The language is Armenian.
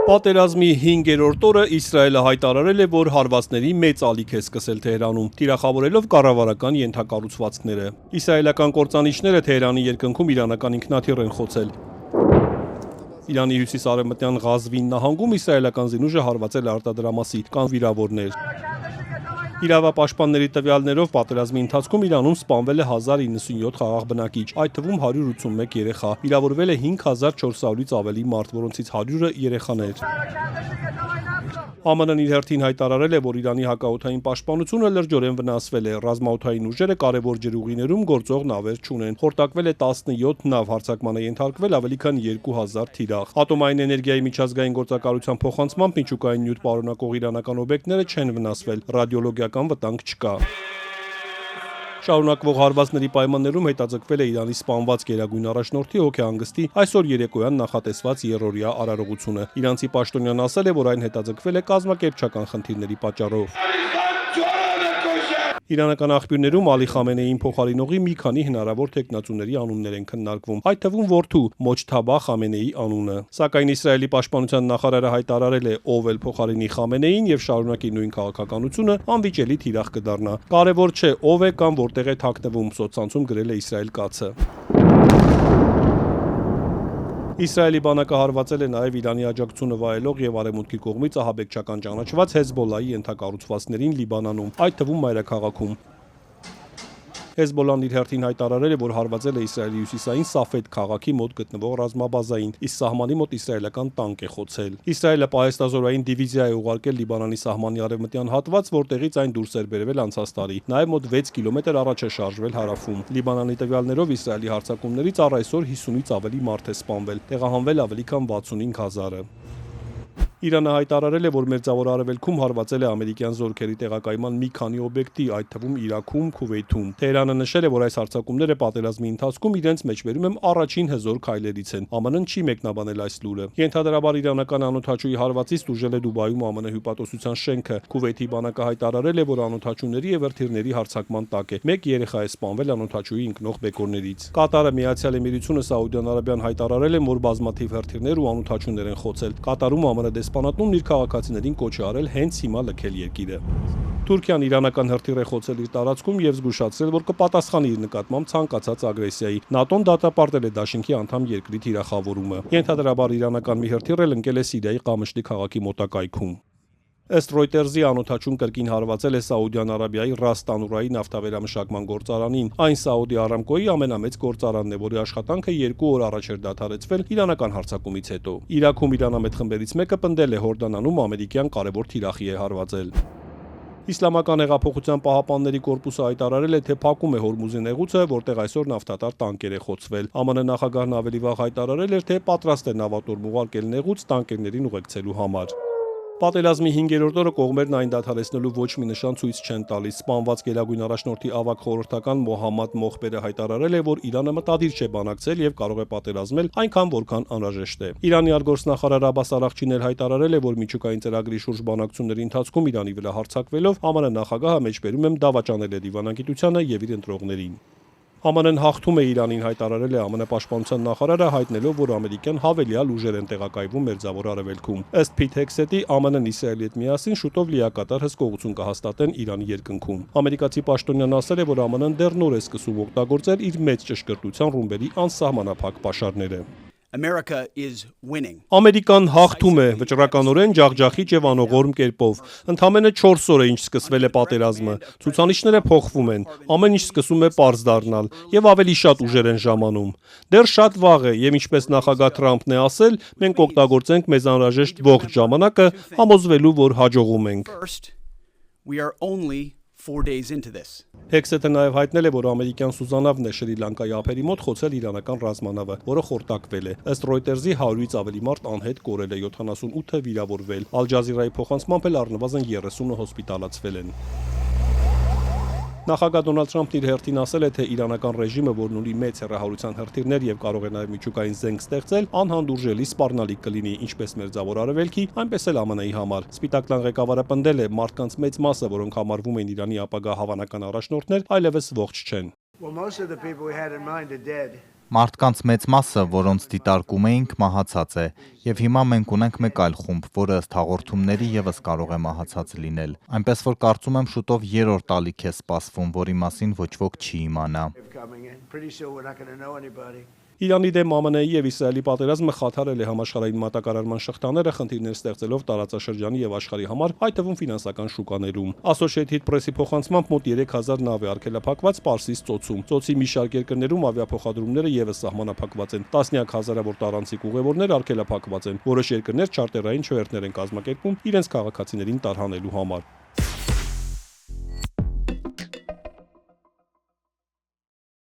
Պատերազմի 5-րդ օրը Իսրայելը հայտարարել է, որ հարվածների մեծ ալիք է սկսել Թեհրանում, թիրախավորելով կառավարական ենթակառուցվածքները։ Իսրայելական կործանիչները Թեհրանի երկնքում իրանական ինքնաթիռ են խոցել։ Իրանի հյուսիս-արևմտյան Ղազվին նահանգում իսրայելական զինուժը հարվածել է արտադրամասի, կան վիրավորներ։ Իրավապաշտպանների տվյալներով պատերազմի ընթացքում Իրանում սպանվել է 1097 խաղաղ բնակիչ, այդ թվում 181 երեխա, վիրավորվել է 5400-ից ավելի մարդ, որոնցից 100-ը երեխաներ։ ԱՄՆ-ն իր հերթին հայտարարել է, որ Իրանի հակաօդային պաշտպանությունը լրջորեն վնասվել է, ռազմաօդային ուժերը կարևոր ջրուղիներում գործող նավեր չունեն, խորտակվել է 17 նավ, հարձակման է ենթարկվել ավելի քան 2000 թիրախ։ Ատոմային էներգիայի միջազգային գործակալության փոխանցմամբ միջուկային նյութ պարունակող իրանական օբյեկտները չեն վնասվել, ռադիոլոգիական վտանգ չկա։ Շարունակվող հարվածների պայմաններում հետաձգվել է Իրանի սպանված գերագույն առաջնորդի հոգեհանգստի այսօր երեկոյան նախատեսված երրորդյա արարողությունը։ Իրանցի պաշտոնյան ասել է, որ այն հետաձգվել է կազմակերպչական խնդիրների պատճառով։ Իրանական աղբյուրներում Ալի Խամենեիին փոխարինողի մի քանի հնարավոր թեկնածուների անուններ են քննարկվում, այդ թվում որդու Մոջթաբա Խամենեիի անունը։ Սակայն Իսրայելի պաշտպանության նախարարը հայտարարել է, ով էլ փոխարինի Խամենեիին եւ շարունակի նույն քաղաքականությունը, անվիճելի թիրախ կդառնա։ Կարևոր չէ ով է կամ որտեղ է թաքնվում, սոցցանցում գրել է Իսրայել կացը։ Իսրայելի բանակը հարվածել է նաև Իրանի աջակցությունը վայելող եւ արևմուտքի կողմից ահաբեկչական ճանաչված Հեզբոլլայի ենթակառուցվածքներին Լիբանանում, այդ թվում մայրաքաղաքում։ Հեզբոլլան իր հերթին հայտարարել է, որ հարվածել է Իսրայելի հյուսիսային Սաֆեդ քաղաքի մոտ գտնվող ռազմաբազային, իսկ սահմանի մոտ իսրայելական տանկ է խոցել։ Իսրայելը պահեստազորային դիվիզիա է ուղարկել Լիբանանի սահմանի արևմտյան հատված, որտեղից այն դուրս էր բերվել անցած տարի։ Նաև մոտ 6 կիլոմետր առաջ է շարժվել հարավում։ Լիբանանի տվյալներով Իսրայելի հարձակումներից առ այսօր 50-ից ավելի մարդ է սպանվել, տեղահանվել ավելի քան 65000-ը։ Իրանը հայտարարել է, որ Մերձավոր Արևելքում հարվածել է ամերիկյան զորքերի տեղակայման մի քանի օբյեկտի, այդ թվում Իրաքում, Քուվեյթում։ Թեհրանը նշել է, որ այս հարձակումները պատերազմի ընթացքում իրենց մեջբերում են առաջին հզոր քայլերից են։ ԱՄՆ-ն չի մեկնաբանել այս լուրը։ Ենթադրաբար իրանական անօդաչուի հարվածից տուժել է Դուբայում ԱՄՆ հյուպատոսության շենքը։ Քուվեյթի բանակը հայտարարել է, որ անօդաչուների եւ հրթիռների հարձակման տակ է։ Մեկ երեխա է սպանվել անօդաչուի ընկնող բեկորներից։ Կատարը, Միացյալ Էմիրությունը, Սաուդյան Արաբիան հայտարարել են, որ բազմաթիվ հրթիռներ ու անօդաչուներ են խոցել։ Կատարում ԱՄՆ դեսպանատունն իր քաղաքացիներին կոչ է արել հենց հիմա լքել երկիրը։ Թուրքիան իրանական հրթիռ է խոցել իր տարածքում եւ զգուշացրել, որ կպատասխանի իր նկատմամբ ցանկացած ագրեսիայի։ ՆԱՏՕ-ն դատապարտել է Դաշինքի անդամ երկրի թիրախավորումը։ Ենթադրաբար իրանական մի հրթիռ էլ ընկել է Սիրիայի Ղամշլի քաղաքի մոտակայքում։ Ըստ Ռոյտերզի անօդաչուն կրկին հարվածել է Սաուդյան Արաբիայի Ռաս Տանուրայի նավթավերամշակման գործարանին։ Այն Սաուդի Արամկոյի ամենամեծ գործարանն է, որի աշխատանքը 2 օր առաջ էր դադարեցվել իրանական հարձակումից հետո։ Իրաքում իրանամետ խմբերից մեկը պնդել է Հորդանանում ամերիկյան կարևոր թիրախի է հարվածել։ Իսլամական հեղափոխության պահապանների կորպուսը հայտարարել է, թե փակում է Հորմուզի նեղուցը, որտեղ այսօր նավթատար տանկեր է խոցվել։ ԱՄՆ նախագահն ավելի վաղ հայտարարել էր, թե պատրաստ է նավատորմ ուղարկել նեղուց տանկերներին ուղեկցելու համար։ Պատերազմի 5-րդ օրը կողմերն այն դադարեցնելու ոչ մի նշան ցույց չեն տալիս։ Սպանված գերագույն առաջնորդի ավագ խորհրդական Մոհամմադ Մոխբերը հայտարարել է, որ Իրանը մտադիր չէ բանակցել եւ կարող է պատերազմել այնքան, որքան անհրաժեշտ է։ Իրանի արտգործնախարար Աբբաս Արաղչին էլ հայտարարել է, որ միջուկային ծրագրի շուրջ բանակցությունների ընթացքում Իրանի վրա հարձակվելով ԱՄՆ նախագահը մեջբերում է դավաճանել է դիվանագիտությանը եւ իր ընտրողներին։ ԱՄՆ-ն հաղթում է Իրանին, հայտարարել է ԱՄՆ պաշտպանության նախարարը, հայտնելով, որ ամերիկյան հավելյալ ուժեր են տեղակայվում Մերձավոր Արևելքում։ Ըստ Փիթ Հեքսեթի, ԱՄՆ-ն Իսրայելի հետ միասին շուտով լիակատար հսկողություն կհաստատեն Իրանի երկնքում։ Ամերիկացի պաշտոնյան ասել է, որ ԱՄՆ-ն դեռ նոր է սկսում օգտագործել իր մեծ ճշգրտության ռումբերի անսահմանափակ պաշարները։ Ամերիկան հաղթում է, վճռականորեն ջախջախիչ եւ անողորմ կերպով։ Ընդամենը 4 օր է ինչ սկսվել է պատերազմը։ Ցուցանիշները փոխվում են, ամեն ինչ սկսում է պարզ դառնալ եւ ավելի շատ ուժեր են ժամանում։ Դեռ շատ վաղ է եւ ինչպես նախագահ Թրամփն է ասել, մենք կօգտագործենք մեզ անհրաժեշտ ողջ ժամանակը համոզվելու, որ հաջողում ենք։ Հեքսեթը նաև հայտնել է, որ ամերիկյան Սուզանավն է Շրի Լանկայի ափերի մոտ խոցել իրանական ռազմանավը, որը խորտակվել է։ Ըստ Ռոյտերզի 100-ից ավելի մարդ անհետ կորել է, 78-ը վիրավորվել։ Ալ Ջազիրայի փոխանցմամբ էլ առնվազն 30-ը հոսպիտալացվել են։ Նախագահ Դոնալդ Թրամփն իր հերթին ասել է, թե իրանական ռեժիմը, որն ունի մեծ հեռահարության հրթիռներ եւ կարող է նաեւ միջուկային զենք ստեղծել, անհանդուրժելի սպառնալիք կլինի ինչպես Մերձավոր Արևելքի, այնպես էլ ԱՄՆ-ի համար։ Սպիտակ տան ղեկավարը պնդել է, մարդկանց մեծ մասը, որոնք համարվում են Իրանի ապագա հավանական առաջնորդներ, այլևս ողջ չեն։ Մարդկանց մեծ մասը, որոնց դիտարկում էինք, մահացած է, եւ հիմա մենք ունենք մեկ այլ խումբ, որը ըստ հաղորդումների եւս կարող է մահացած լինել, այնպես որ կարծում եմ շուտով երրորդ ալիք է սպասվում, որի մասին ոչ ոք չի իմանա։ Իրանի դեմ ԱՄՆ-ի եւ Իսրայելի պատերազմը խաթարել է համաշխարհային մատակարարման շղթաները, խնդիրներ ստեղծելով տարածաշրջանի եւ աշխարհի համար, այդ թվում ֆինանսական շուկաներում։ Associated Press-ի փոխանցմամբ մոտ 3000 նավ է արգելափակված Պարսից ծոցում։ Ծոցի մի շարք երկրներում ավիափոխադրումները եւս սահմանափակված են։ Տասնյակ հազարավոր տարանցիկ ուղևորներ արգելափակված են։ Որոշ երկրներ չարտերային չվերթներ են կազմակերպում իրենց քաղաքացիներին տարհանելու համար։